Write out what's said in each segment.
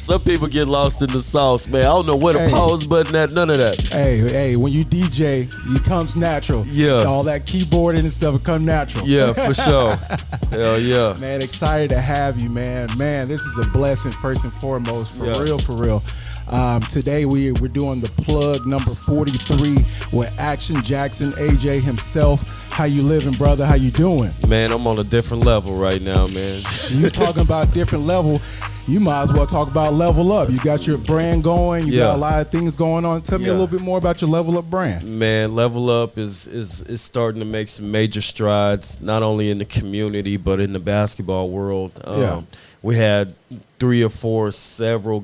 Some people get lost in the sauce, man. I don't know where the pause button at, none of that. Hey, when you DJ, it comes natural. Yeah. All that keyboarding and stuff, it comes natural. Yeah, for sure. Hell yeah. Man, excited to have you, man. Man, this is a blessing first and foremost, for real. Today we're doing the plug number 43 with Action Jackson, AJ himself. How you living, brother? How you doing? Man, I'm on a different level right now, man. You talking about different level, you might as well talk about Level Up. You got your brand going. You got a lot of things going on. Tell me a little bit more about your Level Up brand. Man, Level Up is starting to make some major strides, not only in the community, but in the basketball world. We had several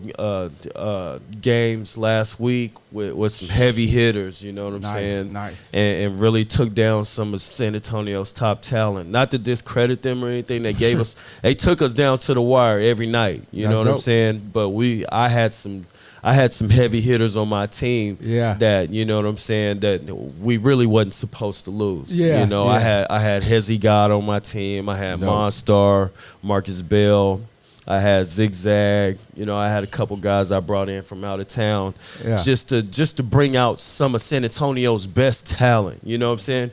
games last week with some heavy hitters, you know what I'm saying? Nice. And really took down some of San Antonio's top talent. Not to discredit them or anything. They took us down to the wire every night, you know what I'm saying? But I had some heavy hitters on my team that, you know what I'm saying, that we really wasn't supposed to lose. I had Hezzy God on my team. I had Monstar, Marcus Bell. I had Zigzag. You know, I had a couple guys I brought in from out of town just to bring out some of San Antonio's best talent. You know what I'm saying?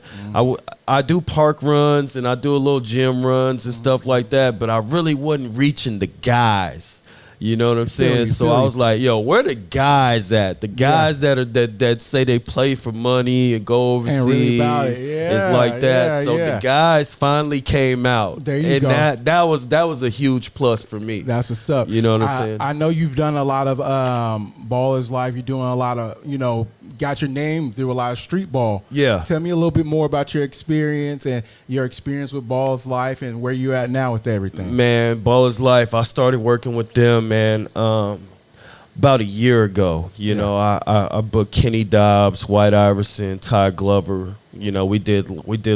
I do park runs and I do a little gym runs and stuff like that, but I really wasn't reaching the guys. You know what I'm saying? So I was like, yo, where the guys at? The guys that say they play for money and go overseas. And really about it. It's like that. So the guys finally came out. There you go. And that was a huge plus for me. That's what's up. You know what I'm saying? I know you've done a lot of Ballers Life. You're doing a lot of, got your name through a lot of street ball. Yeah. Tell me a little bit more about your experience and your experience with Ballers Life and where you're at now with everything. Man, Ballers Life, I started working with them, man, about a year ago. You know, I booked Kenny Dobbs, White Iverson, Ty Glover. You know, we did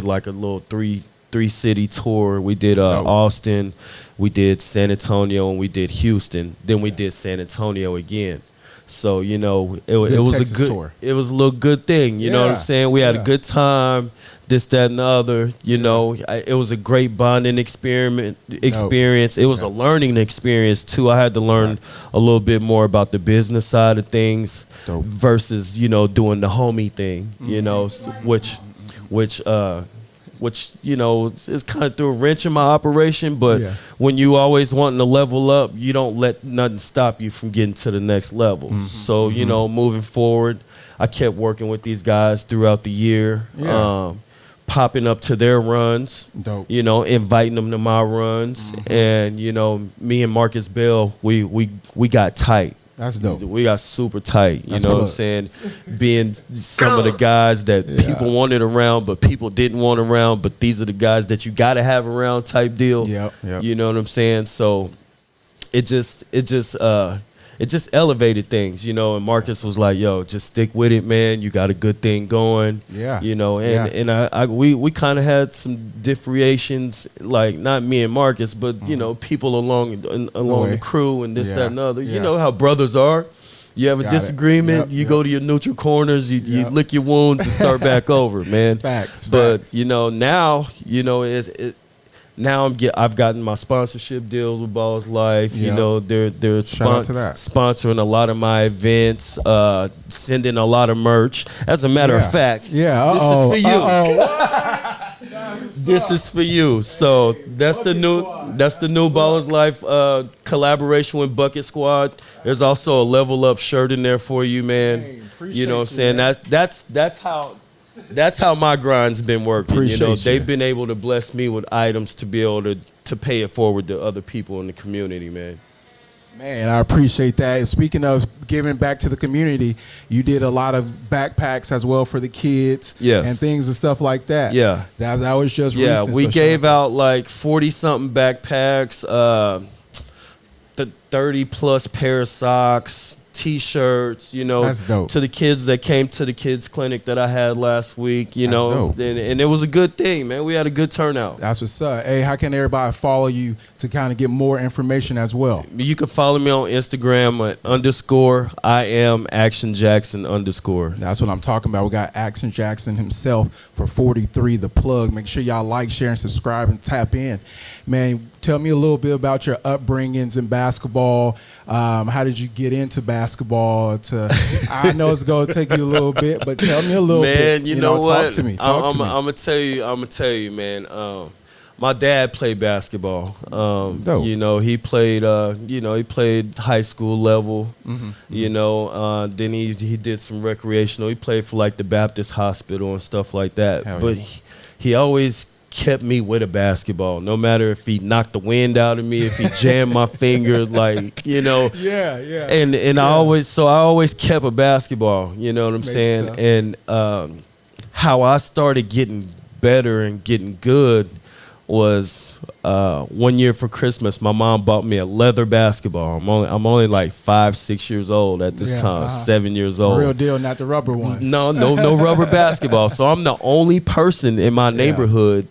like a little three city tour. We did Austin, we did San Antonio, and we did Houston. Then we did San Antonio again. So, you know, it was a good tour. It was a little good thing, you know what I'm saying? We had a good time, this, that, and the other. You know, it was a great bonding experience. It was a learning experience too. I had to learn a little bit more about the business side of things versus, you know, doing the homie thing, you know, which, you know, is kind of threw a wrench in my operation. But when you always wanting to level up, you don't let nothing stop you from getting to the next level. So, you know, moving forward, I kept working with these guys throughout the year, popping up to their runs, you know, inviting them to my runs. And, you know, me and Marcus Bell, we got tight. That's dope. We got super tight, you know what I'm saying? Being some of the guys that people wanted around, but people didn't want around, but these are the guys that you got to have around type deal. You know what I'm saying? So it just elevated things, you know, and Marcus was like, yo, just stick with it, man. You got a good thing going. You know, and we kind of had some differentiations, like not me and Marcus, but, you know, people along the crew and this, that, and the other. You know how brothers are. You have a disagreement, you go to your neutral corners, you lick your wounds and start back over, man. But, you know, now, you know, now I've gotten my sponsorship deals with Balls Life. You know, they're sponsoring a lot of my events, sending a lot of merch. As a matter of fact, this is for you. This is for you. So that's the new Ballers Life collaboration with Bucket Squad. There's also a Level Up shirt in there for you, man. You know what I'm saying? That's how my grind's been working. You know, they've been able to bless me with items to be able to pay it forward to other people in the community, man. Man, I appreciate that. Speaking of giving back to the community, you did a lot of backpacks as well for the kids and things and stuff like that. That was just recent. We gave out like 40-something backpacks, 30-plus pair of socks, T-shirts, you know, to the kids that came to the kids clinic that I had last week, you know, and it was a good thing, man. We had a good turnout. That's what's up. Hey, how can everybody follow you to kind of get more information as well? You can follow me on Instagram at _IamActionJackson_. That's what I'm talking about. We got Action Jackson himself for 43, the plug. Make sure y'all like, share, and subscribe and tap in. Man, Tell me a little bit about your upbringings in basketball. How did you get into basketball? I know it's going to take you a little bit, but tell me a little bit. Man, you know what? Talk to me. I'm gonna tell you, man. My dad played basketball. You know, he played. He played high school level. You know, then he did some recreational. He played for like the Baptist Hospital and stuff like that. But he always kept me with a basketball, no matter if he knocked the wind out of me, if he jammed my finger, like, you know. And I always kept a basketball, you know what I'm saying? And how I started getting better and getting good was 1 year for Christmas, my mom bought me a leather basketball. I'm only like 5-6 years old at this time, 7 years old. Real deal, not the rubber one. No rubber basketball. So I'm the only person in my neighborhood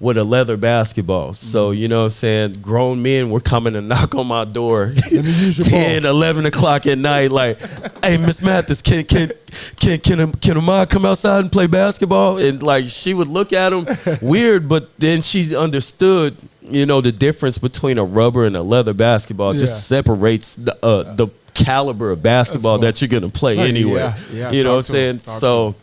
with a leather basketball. So, you know what I'm saying, grown men were coming to knock on my door 10, 11 o'clock at night, like, hey, Miss Mathis, can Amaya come outside and play basketball? And like, she would look at him weird, but then she understood, you know, the difference between a rubber and a leather basketball just separates the caliber of basketball that you're gonna play anyway. You know what I'm saying? So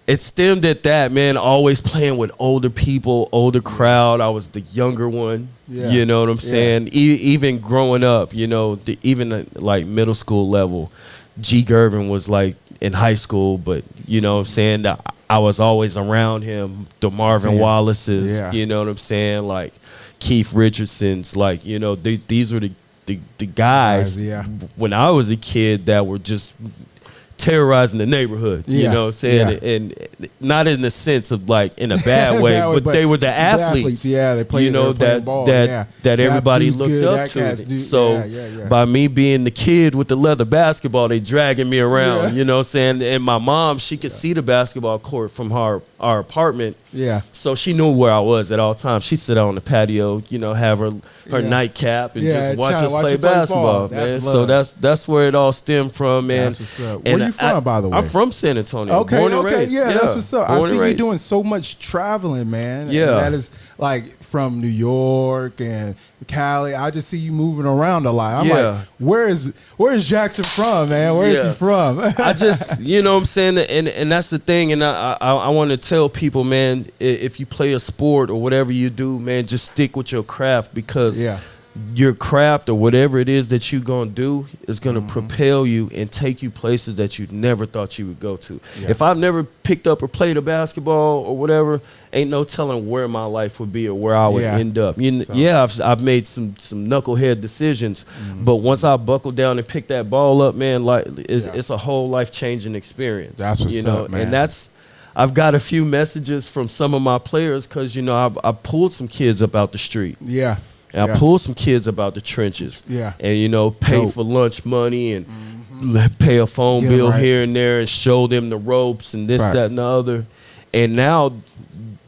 it stemmed at that, man, always playing with older people, older crowd. I was the younger one, you know what I'm saying? Even growing up, you know, even like middle school level, G. Gervin was like in high school, but you know what I'm saying? I was always around him, the Marvin Wallace's, you know what I'm saying? Like Keith Richardson's, like, you know, these were the guys when I was a kid that were just terrorizing the neighborhood, you know what I'm saying? And not in the sense of like in a bad way, but they were the athletes. They played, you know, that everybody looked up to. So by me being the kid with the leather basketball, they dragging me around, you know what I'm saying? And my mom, she could see the basketball court from our apartment. So she knew where I was at all times. She'd sit out on the patio, you know, have her nightcap and just watch us play basketball, man. So that's where it all stemmed from, man. That's what's up. Where you from, by the way? I'm from San Antonio. Born and raised. That's what's up. I see you doing so much traveling, man. And that is like from New York and Cali. I just see you moving around a lot. I'm like, where's Jackson from, man? Where is he from? I just, you know what I'm saying? And that's the thing. And I want to tell people, man, if you play a sport or whatever you do, man, just stick with your craft, because your craft or whatever it is that you're going to do is going to propel you and take you places that you never thought you would go to. If I've never picked up or played a basketball or whatever, ain't no telling where my life would be or where I would end up. I've made some knucklehead decisions, but once I buckle down and pick that ball up, man, like it's a whole life-changing experience. That's what's up, man. And I've got a few messages from some of my players because, you know, I pulled some kids up out the street. And I pulled some kids about the trenches. And, you know, pay for lunch money and pay a phone bill here and there and show them the ropes and this, that, and the other. And now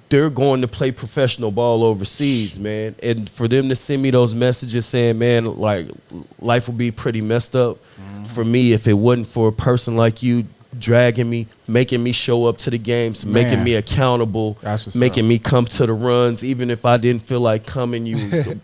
they're going to play professional ball overseas, man. And for them to send me those messages saying, man, like, life would be pretty messed up for me if it wasn't for a person like you dragging me, making me show up to the games, making me accountable, making me come to the runs, even if I didn't feel like coming, you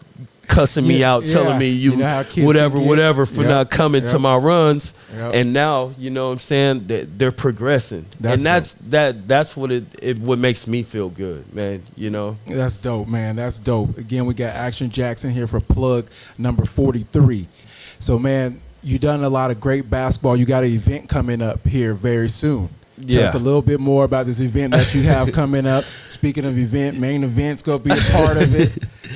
cussing me out, telling me you know whatever for not coming to my runs. And now, you know what I'm saying, that they're progressing. That's what what makes me feel good, man, you know. That's dope, man. That's dope. Again, we got Action Jackson here for plug number 43. So, man, you done a lot of great basketball. You got an event coming up here very soon. Tell us a little bit more about this event that you have coming up. Speaking of event, main event's going to be a part of it.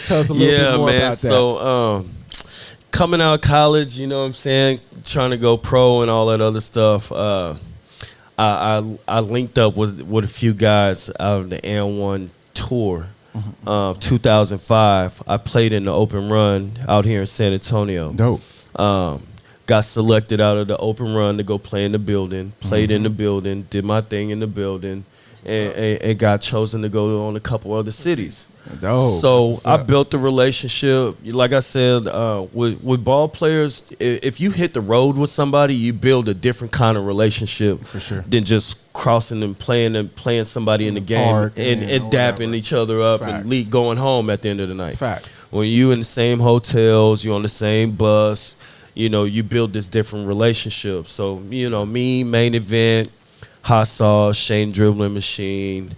Tell us a little bit more about that. So coming out of college, you know what I'm saying, trying to go pro and all that other stuff, I linked up with a few guys out of the N1 tour. 2005, I played in the open run out here in San Antonio. Dope. Got selected out of the open run to go play in the building, played in the building, did my thing in the building, and got chosen to go on a couple other cities. Dope. So I built the relationship. Like I said, with ball players, if you hit the road with somebody, you build a different kind of relationship for sure than just crossing and playing somebody in the game and dapping each other up and going home at the end of the night. When you in the same hotels, you're on the same bus, you build this different relationship. So, me, main event, Hot Sauce, Shane Dribbling Machine,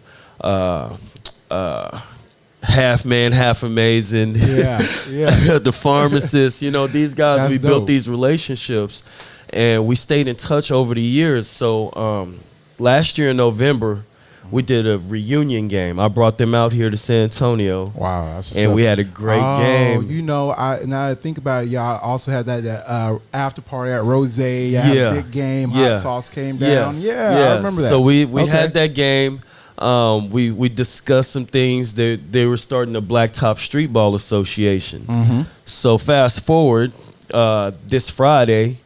Half Man, Half Amazing. The Pharmacist. These guys, we built these relationships, and we stayed in touch over the years. So last year in November, we did a reunion game. I brought them out here to San Antonio. Wow. And we had a great game. Now I think about it, y'all also had that after party at Rose. Had a big game. Hot Sauce came down. I remember that. So we had that game. We discussed some things. They were starting the Blacktop Streetball Association. So fast forward, this Friday,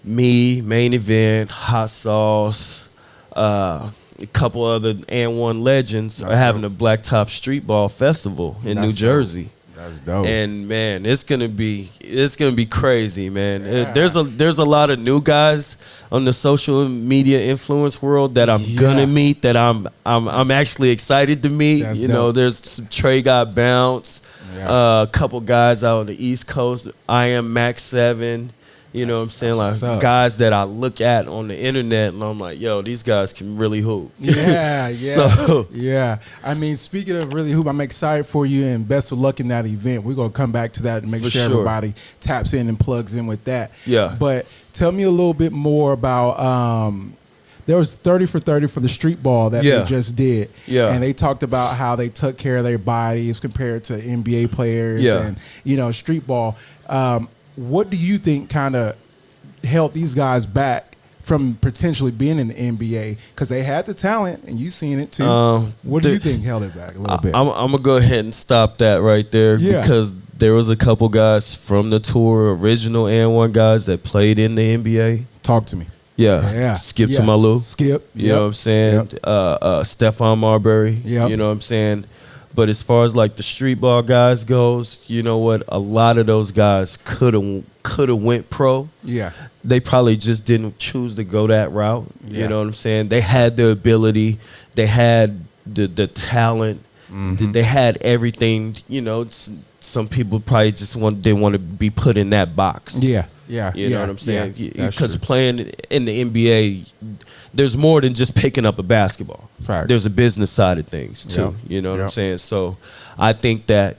me, main event, Hot Sauce, a couple other and1 legends are having a Blacktop Streetball Festival in New Jersey. That's dope. And man, it's gonna be crazy, man. There's a lot of new guys on the social media influence world that I'm gonna meet, that I'm actually excited to meet. That's dope. There's some Trey Got Bounce, a couple guys out on the East Coast. I am Max 7. You know what I'm saying? Like guys that I look at on the internet and I'm like, yo, these guys can really hoop. I mean, speaking of really hoop, I'm excited for you and best of luck in that event. We're going to come back to that and make sure everybody taps in and plugs in with that. But tell me a little bit more about there was 30 for 30 for the street ball that they just did. And they talked about how they took care of their bodies compared to NBA players and, street ball. What do you think kind of held these guys back from potentially being in the NBA? Because they had the talent, and you've seen it too. What do you think held it back a little bit? I'm going to go ahead and stop that right there because there was a couple guys from the tour, original and1 guys that played in the NBA. Talk to me. Skip to my Lou. Skip. You know what I'm saying? Stephon Marbury. You know what I'm saying? But as far as like the street ball guys goes, you know what? A lot of those guys could have went pro. They probably just didn't choose to go that route. You know what I'm saying? They had the ability, they had the talent, they had everything. Some people probably just didn't want to be put in that box. You know what I'm saying? Because playing in the NBA, there's more than just picking up a basketball. There's a business side of things too. You know what I'm saying? So I think that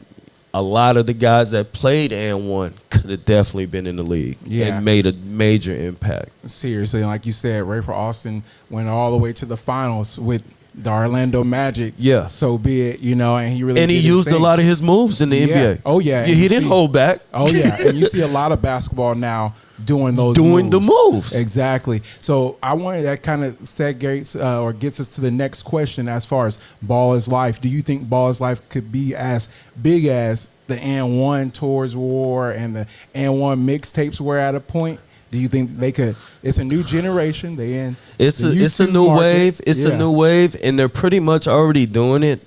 a lot of the guys that played and1 could have definitely been in the league and made a major impact. Seriously, like you said, Rayford Austin went all the way to the finals with the Orlando Magic. So be it, and he used a lot of his moves in the NBA. He didn't hold back. And you see a lot of basketball now doing the moves. Exactly. So I wanted that kind of segues or gets us to the next question as far as Ball is Life. Do you think Ball is Life could be as big as the and1 tours were and the and1 mixtapes were at a point? Do you think they could? It's a new generation. It's a new wave. It's a new wave, and they're pretty much already doing it.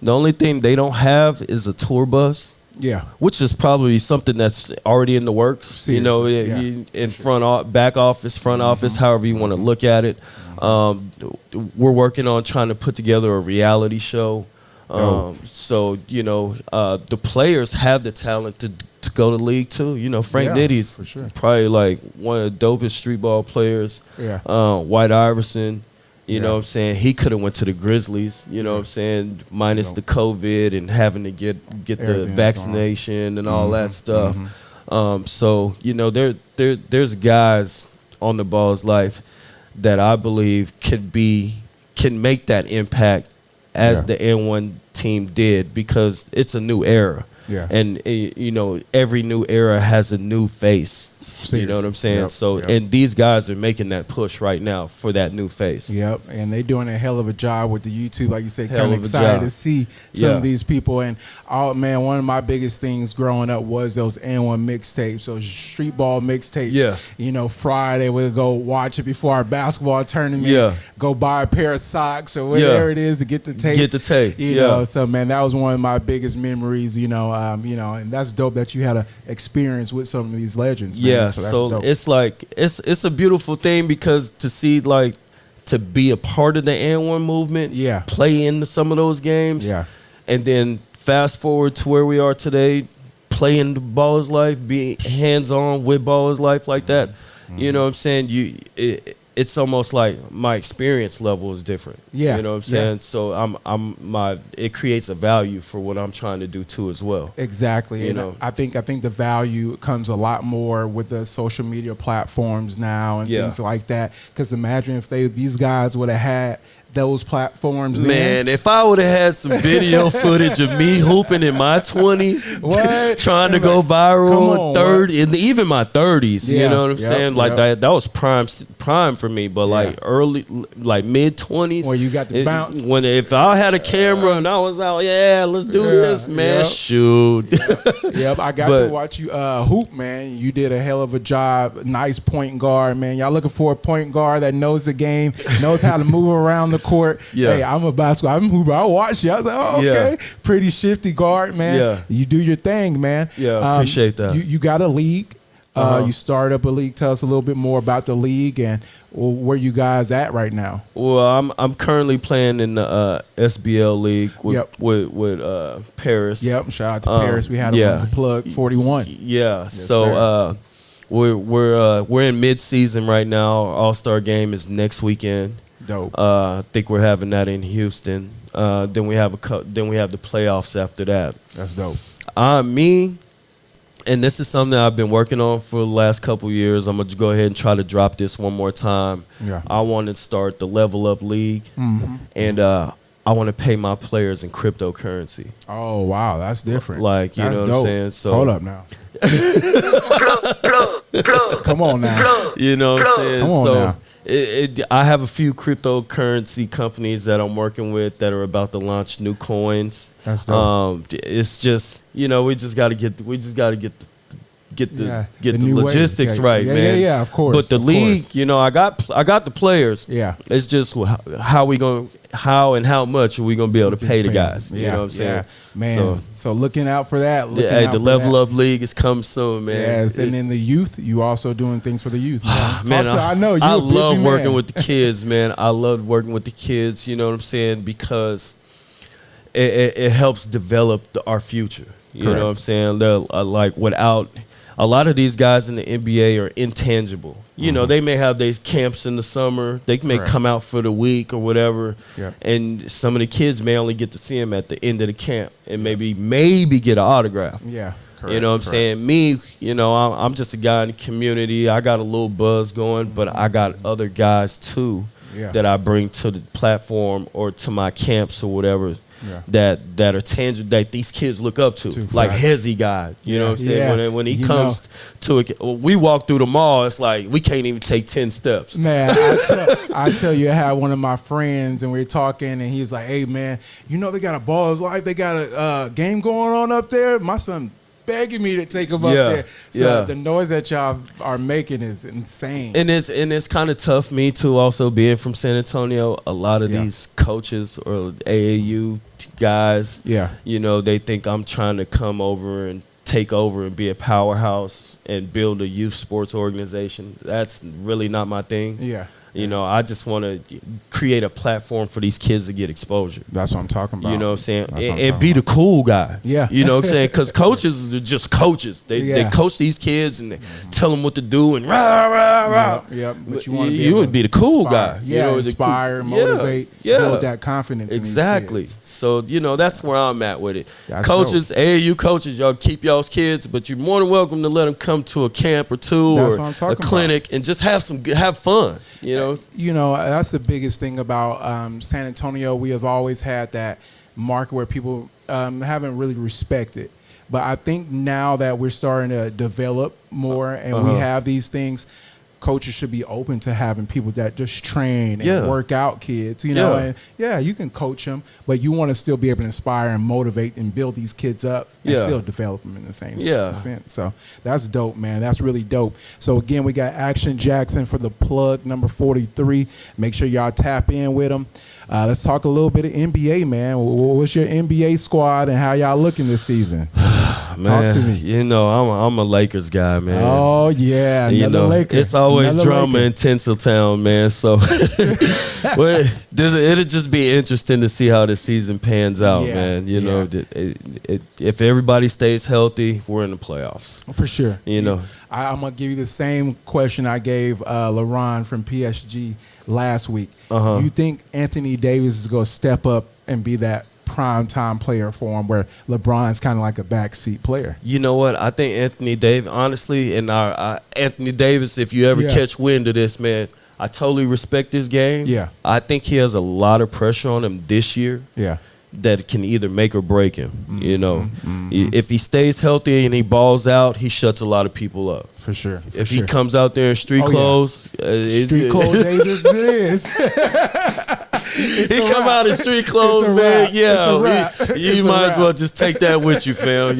The only thing they don't have is a tour bus. Which is probably something that's already in the works. Seriously. In back office, front office, however you want to look at it. We're working on trying to put together a reality show. So the players have the talent to go to the league too. Frank Nitty's for sure. Probably like one of the dopest street ball players. White Iverson. You know what I'm saying? He could have went to the Grizzlies, you know what I'm saying, minus the COVID and having to get the vaccination and all that stuff. So, there's guys on the Ball's Life that I believe can make that impact as the N1 team did, because it's a new era. And every new era has a new face You know what I'm saying? And these guys are making that push right now for that new face. Yep, and they're doing a hell of a job with the YouTube, like you said. Kind of excited to see some of these people. And one of my biggest things growing up was those N1 mixtapes, those streetball mixtapes. Yes. You know, Friday we'd go watch it before our basketball tournament. Yeah. Go buy a pair of socks or whatever it is to get the tape. Get the tape. You know, so man, that was one of my biggest memories. And that's dope that you had an experience with some of these legends. Man. Yeah. So it's like it's a beautiful thing because to see to be a part of the N1 movement, play in some of those games, and then fast forward to where we are today, playing the Ball is Life, be hands-on with Ball is Life like that. You know what I'm saying? It's almost like my experience level is different. Yeah. You know what I'm saying? So it creates a value for what I'm trying to do too as well. Exactly. You know, I think the value comes a lot more with the social media platforms now and things like that. Because imagine if these guys would have had those platforms. Man, if I would have had some video footage of me hooping in my 20s, trying to go viral, even my 30s, you know what I'm saying? Like that was prime for me. But early, mid 20s, where you got to bounce. If I had a camera and I was out, let's do this, man. Shoot. I got to watch you hoop, man. You did a hell of a job. Nice point guard, man. Y'all looking for a point guard that knows the game, knows how to move around the court. Hey, I'm a basketball. I'm a hooper. I watch you. I was like, okay. Pretty shifty guard, man. You do your thing, man. Appreciate that. You got a league. You started up a league. Tell us a little bit more about the league and where you guys at right now. Well, I'm currently playing in the SBL league with Paris. Yep. Shout out to Paris. We had him on the plug 41. Yeah. Yes, so we're in mid-season right now. Our All-Star game is next weekend. Dope. I think we're having that in Houston. Then we have the playoffs after that. That's dope. Me, and this is something I've been working on for the last couple years. I'm gonna go ahead and try to drop this one more time. I want to start the Level Up League, and I want to pay my players in cryptocurrency. Oh wow, that's different. Like you know what I'm saying? So hold up now. Come on now. You know what I'm saying? Come on now. I have a few cryptocurrency companies that I'm working with that are about to launch new coins. That's dope. It's just we just got to get the logistics right, man. Yeah, of course. But the league, I got the players. Yeah. It's just how and how much are we gonna be able to pay the guys? You know what I'm saying? Man. So looking out for that. The Level Up League is coming soon, man. Yes, and then the youth, you also doing things for the youth. Man, I know I love working with the kids, man. I love working with the kids. You know what I'm saying? Because it helps develop our future. You know what I'm saying? They're without. A lot of these guys in the NBA are intangible. You know, they may have their camps in the summer. They may come out for the week or whatever. And some of the kids may only get to see them at the end of the camp and maybe get an autograph. Yeah. You know what I'm saying? Me, I'm just a guy in the community. I got a little buzz going, but I got other guys too that I bring to the platform or to my camps or whatever. That are tangible, that these kids look up to, like Hezzy guy. You know what I'm saying? When he comes to it, we walk through the mall, it's like we can't even take 10 steps. Man, I tell you, I had one of my friends and we were talking, and he's like, "Hey, man, they got a Ball is Life, they got a game going on up there. My son begging me to take him up there." So the noise that y'all are making is insane. And it's kind of tough, me too, also being from San Antonio. A lot of these coaches or AAU guys, they think I'm trying to come over and take over and be a powerhouse and build a youth sports organization. That's really not my thing. I just want to create a platform for these kids to get exposure. That's what I'm talking about. You know what I'm saying? And be the cool guy. Yeah. You know what I'm saying? Because coaches are just coaches. They coach these kids and they tell them what to do and rah, rah, rah. Yeah. But you would be the cool guy. Inspire, motivate, build that confidence. Exactly. In these kids. So, that's where I'm at with it. That's coaches, dope. AAU coaches, y'all keep y'all's kids, but you're more than welcome to let them come to a camp or two or a clinic and just have fun. That's the biggest thing about San Antonio. We have always had that market where people haven't really respected But I think now that we're starting to develop more and we have these things, coaches should be open to having people that just train and work out kids, you know, and you can coach them, but you want to still be able to inspire and motivate and build these kids up and still develop them in the same sense. So that's dope, man. That's really dope. So again, we got Action Jackson for the plug number 43. Make sure y'all tap in with him. Let's talk a little bit of NBA, man. What's your NBA squad and how y'all looking this season? Man, talk to me. You know, I'm a Lakers guy, man. Oh yeah, you know, Laker. It's always another drama Laker. in Tinseltown, man. So it'll just be interesting to see how the season pans out, man. You know, if everybody stays healthy, we're in the playoffs for sure. You know, I'm gonna give you the same question I gave LeBron from PSG last week. You think Anthony Davis is gonna step up and be that prime time player for him, where LeBron's kind of like a backseat player? You know what? I think Anthony Davis, honestly, and Anthony Davis, if you ever catch wind of this, man, I totally respect his game. Yeah. I think he has a lot of pressure on him this year. Yeah. That can either make or break him. You know, if he stays healthy and he balls out, he shuts a lot of people up. For sure. If he comes out there in street clothes, street clothes Davis is. He come out in street clothes, man. Yeah, you might as well just take that with you, fam.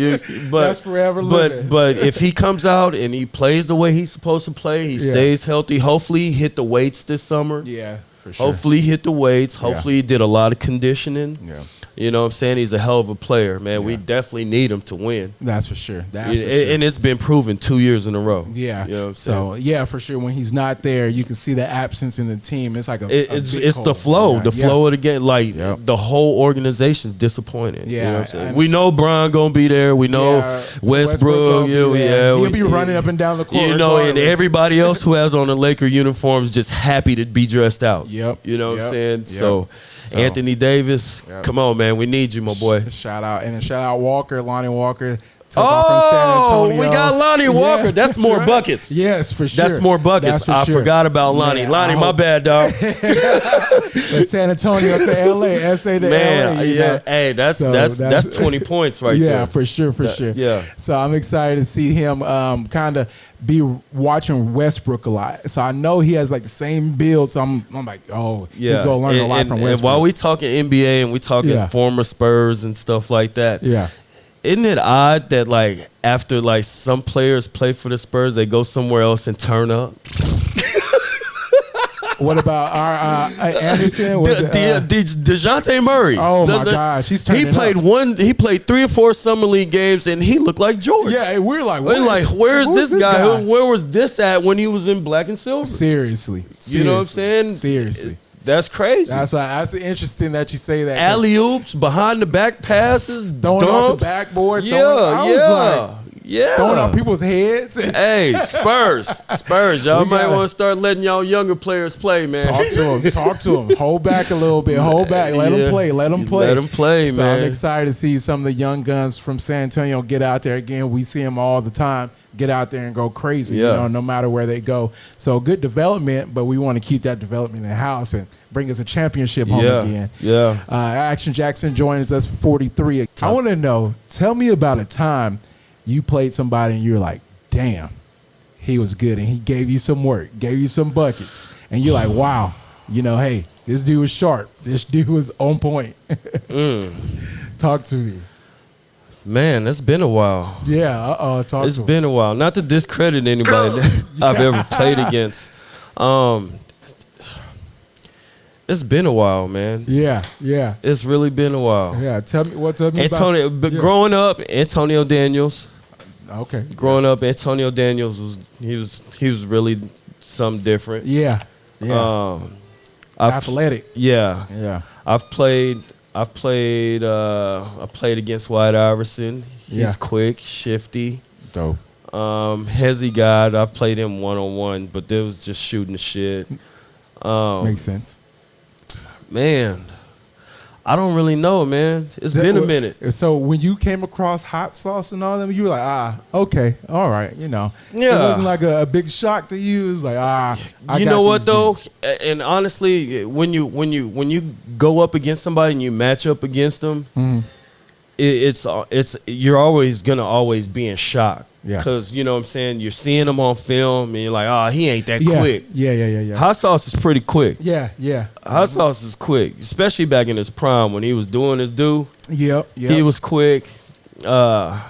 That's forever living. But if he comes out and he plays the way he's supposed to play, he stays healthy. Hopefully, he hit the weights this summer. Yeah, for sure. Hopefully, he hit the weights. Hopefully, he did a lot of conditioning. Yeah. You know what I'm saying? He's a hell of a player, man. We definitely need him to win. That's for sure. And it's been proven 2 years in a row. Yeah. You know what I'm saying? So, for sure. When he's not there, you can see the absence in the team. It's like it's the flow. The flow of the game. Like, the whole organization's disappointed. Yeah. You know what I'm saying? We know Bron going to be there. We know Westbrook. He'll be running up and down the court. You know, and everybody else who has on the Laker uniforms just happy to be dressed out. Yep. You know what I'm saying? So Anthony Davis, come on, man. We need you, my boy. Shout out. And shout out Walker, Lonnie Walker. From San Antonio. We got Lonnie Walker. That's more buckets. Yes, for sure. That's more buckets. I forgot about Lonnie. Lonnie, my bad, dog. San Antonio to LA, SA to LA. Hey, that's 20 points right there. Yeah, for sure. Yeah. So I'm excited to see him kind of be watching Westbrook a lot. So I know he has like the same build. So I'm like, he's going to learn a lot from Westbrook. And while we talking NBA and we talking former Spurs and stuff like that. Yeah. Isn't it odd that, like, after, like, some players play for the Spurs, they go somewhere else and turn up? What about our Anderson? DeJounte Murray. Oh, my gosh. He's turning up. He played 3 or 4 summer league games, and he looked like Jordan. Yeah, we're like, where's this guy? Where was this at when he was in black and silver? Seriously. You know what I'm saying? Seriously. That's crazy. That's interesting that you say that. Alley oops, behind the back passes, throwing dunks. off the backboard. Yeah. Throwing on people's heads. Hey, Spurs. Y'all might want to start letting y'all younger players play, man. Talk to them. Hold back a little bit. Hold back. Let them play. Let them play, man. So I'm excited to see some of the young guns from San Antonio get out there again. We see them all the time. Get out there and go crazy, no matter where they go. So good development, but we want to keep that development in the house and bring us a championship home again. Yeah. Action Jackson joins us 43. I want to know, tell me about a time you played somebody and you're like, damn, he was good and he gave you some work, gave you some buckets. And you're like, wow, hey, this dude was sharp. This dude was on point. Talk to me. Man, it's been a while. Yeah, It's been a while. Not to discredit anybody that I've ever played against. It's been a while, man. Yeah. It's really been a while. Yeah, tell me about Antonio. But growing up, Antonio Daniels. Okay. Growing up, Antonio Daniels was really something different. Yeah. Athletic. Yeah. I played against White Iverson. He's quick, shifty. Dope. Hezzy God, I've played him one-on-one, but there was just shooting the shit. Makes sense. Man, I don't really know, man. It's been a minute. So when you came across hot sauce and all them, you were like, okay, all right, Yeah. It wasn't like a big shock to you. It was like, you know what though? And honestly, when you go up against somebody and you match up against them, it's you're always gonna always be in shock. Yeah. Because, you know what I'm saying, you're seeing him on film and you're like, oh, he ain't that quick. Yeah. Hot Sauce is pretty quick. Yeah. Hot Sauce is quick, especially back in his prime when he was doing his due. Yep. He was quick. Yeah.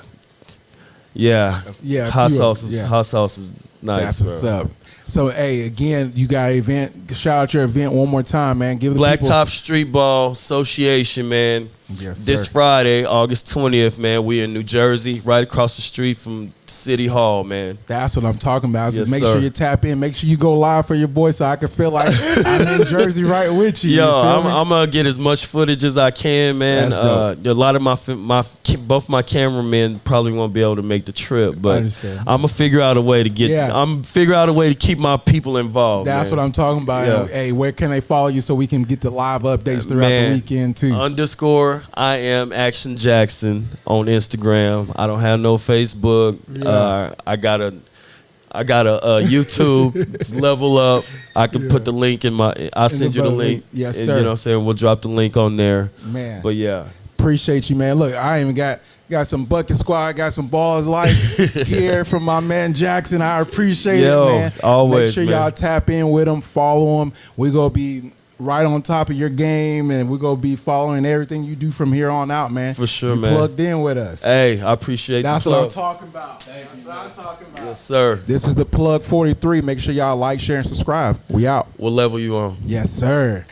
Hot Sauce is nice. That's what's up. So, hey, again, you got an event. Shout out your event one more time, man. Give the Blacktop Streetball Association, man. Yes, sir. This Friday, August 20th, man. We in New Jersey, right across the street from City Hall, man. That's what I'm talking about. So Yes, make sir. sure you tap in. Make sure you go live for your boy so I can feel like I'm in Jersey right with you. Yo, You feel me? I'm gonna get as much footage as I can, man. That's dope. A lot of both my cameramen probably won't be able to make the trip, but I'm gonna figure out a way to get. Yeah. I'm gonna figure out a way to keep my people involved. That's man. what I'm talking about. Yeah. Hey, where can they follow you so we can get the live updates throughout the weekend too? _, I am Action Jackson on Instagram. I don't have no Facebook. Yeah. I got a YouTube. It's Level Up. I can put the link in my. I'll send you the link. Yes, and, sir. You know what I'm saying? We'll drop the link on there. Man. But yeah. Appreciate you, man. Look, I even got some bucket squad, got some balls like here from my man Jackson. I appreciate it, man. Always, make sure man. y'all tap in with him, follow him. We gonna be right on top of your game, and we're gonna be following everything you do from here on out, man. For sure, you man. Plugged in with us. Hey, I appreciate That's the what plug. I'm talking about. That's what I'm talking about. Yes, sir. This is the Plug 43. Make sure y'all like, share, and subscribe. We out. What level you on? Yes, sir.